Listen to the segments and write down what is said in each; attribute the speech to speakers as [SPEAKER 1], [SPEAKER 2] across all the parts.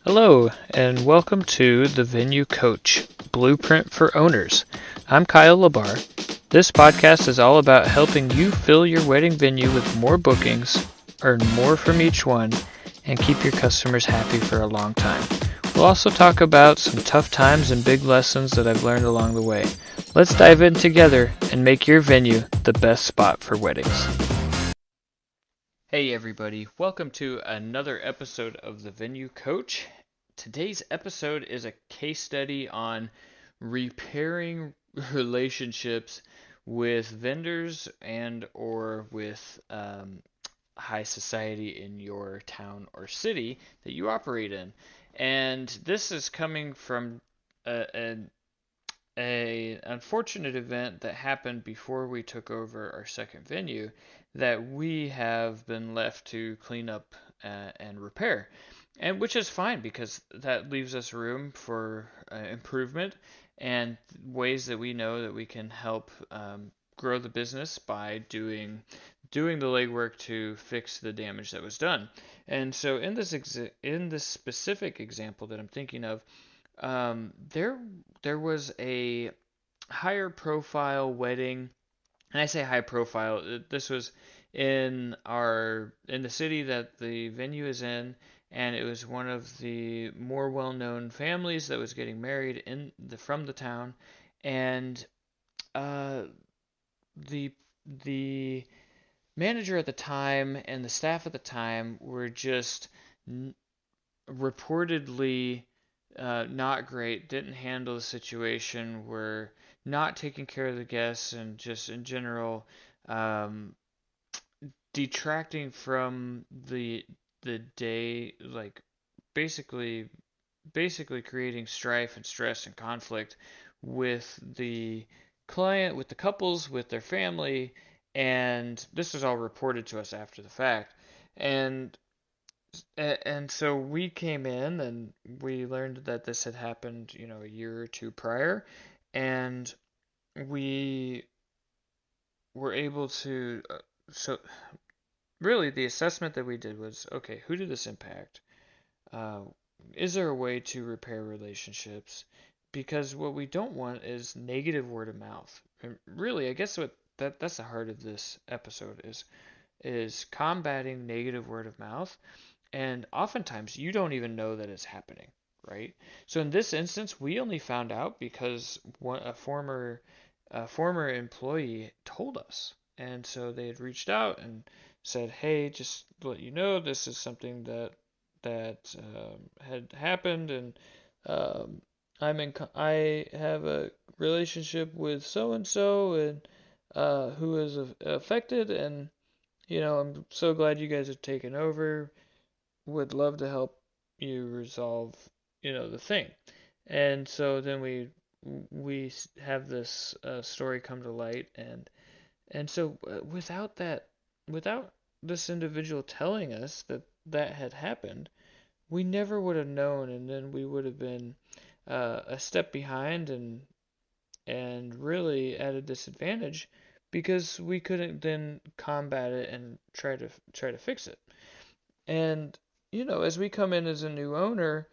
[SPEAKER 1] Hello, and welcome to the Venue Coach Blueprint for Owners. I'm Kyle Labar. This podcast is all about helping you fill your wedding venue with more bookings, earn more from each one, and keep your customers happy for a long time. We'll also talk about some tough times and big lessons that I've learned along the way. Let's dive in together and make your venue the best spot for weddings. Hey everybody, welcome to another episode of the Venue Coach. Today's episode is a case study on repairing relationships with vendors and or with high society in your town or city that you operate in. And this is coming from a unfortunate event that happened before we took over our second venue that we have been left to clean up and repair, and which is fine because that leaves us room for improvement and ways that we know that we can help grow the business by doing the legwork to fix the damage that was done. And so in this specific example that I'm thinking of, there was a higher profile wedding, and I say high profile. This was in the city that the venue is in, and it was one of the more well-known families that was getting married from the town, and uh, the the manager at the time and the staff at the time were just reportedly not great, didn't handle the situation, were not taking care of the guests, and just in general um, detracting from the day, like basically basically creating strife and stress and conflict with the client, with the couples, with their family, and this was all reported to us after the fact. And and so we came in and we learned that this had happened, a year or two prior, and we were able to. So really, the assessment that we did was, okay, who did this impact? Uh, is there a way to repair relationships? Because what we don't want is negative word of mouth. And really, I guess that's the heart of this episode is combating negative word of mouth. And oftentimes you don't even know that it's happening, right? So in this instance, we only found out because a former employee told us. And so they had reached out and said, "Hey, just to let you know, this is something that had happened, and um, I have a relationship with so and so, and who is affected, and I'm so glad you guys have taken over. Would love to help you resolve, the thing." And so then we have this story come to light, and so without this individual telling us that that had happened, we never would have known, and then we would have been a step behind and really at a disadvantage because we couldn't then combat it and try to fix it. And as we come in as a new owner,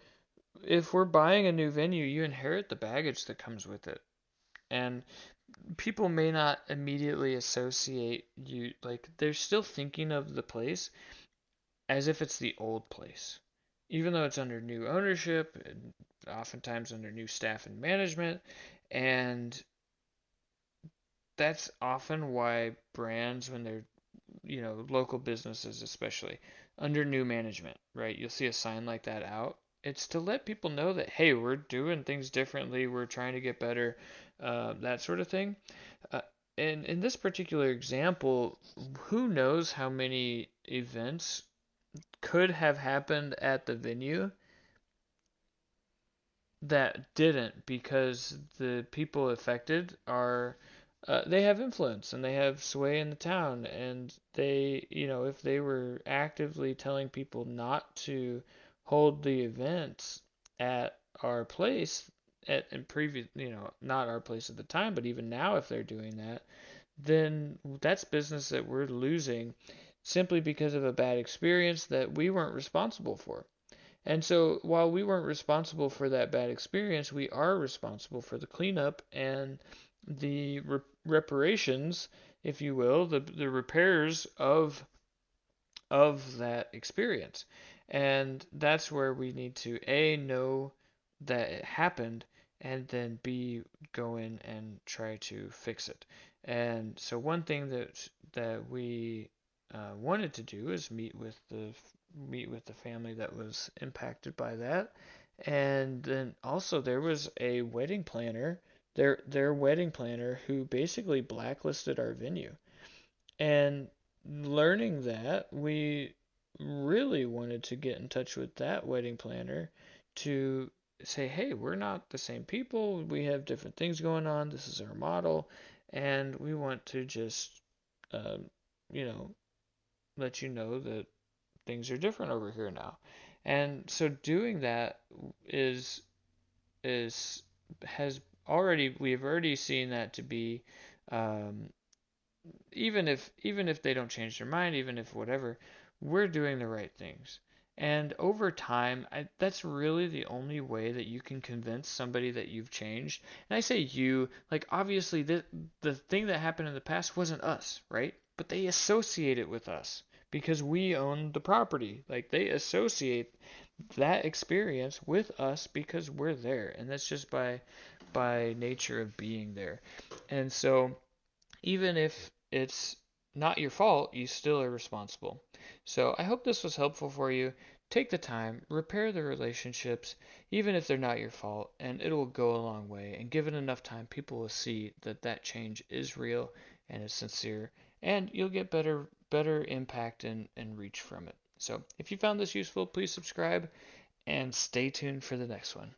[SPEAKER 1] if we're buying a new venue, you inherit the baggage that comes with it. And people may not immediately associate you, like, they're still thinking of the place as if it's the old place. Even though it's under new ownership, and oftentimes under new staff and management. And that's often why brands, when they're, local businesses especially, under new management, right? You'll see a sign like that out. It's to let people know that, hey, we're doing things differently, we're trying to get better, that sort of thing. Uh, and in this particular example, who knows how many events could have happened at the venue that didn't, because the people affected are they have influence and they have sway in the town, and they, if they were actively telling people not to hold the events at our place in previous, not our place at the time, but even now, if they're doing that, then that's business that we're losing simply because of a bad experience that we weren't responsible for. And so while we weren't responsible for that bad experience, we are responsible for the cleanup and the reparations, if you will, the repairs of that experience. And that's where we need to A, know that it happened, and then B, go in and try to fix it. And so one thing that we wanted to do is meet with the family that was impacted by that. And then also there was a wedding planner, their wedding planner who basically blacklisted our venue. And learning that, we really wanted to get in touch with that wedding planner to say, hey, we're not the same people. We have different things going on. This is our model. And we want to just, um, you know, let you know that things are different over here now. And so doing that is, is, we've already seen that to be, um, even if they don't change their mind, even if whatever, we're doing the right things. And over time, that's really the only way that you can convince somebody that you've changed. And I say you, like obviously the thing that happened in the past wasn't us, right? But they associate it with us because we own the property. Like they associate that experience with us because we're there, and that's just by nature of being there. And so even if it's not your fault, you still are responsible. So I hope this was helpful for you. Take the time, repair the relationships, even if they're not your fault, and it will go a long way. And given enough time, people will see that that change is real and is sincere, and you'll get better impact and reach from it. So if you found this useful, please subscribe and stay tuned for the next one.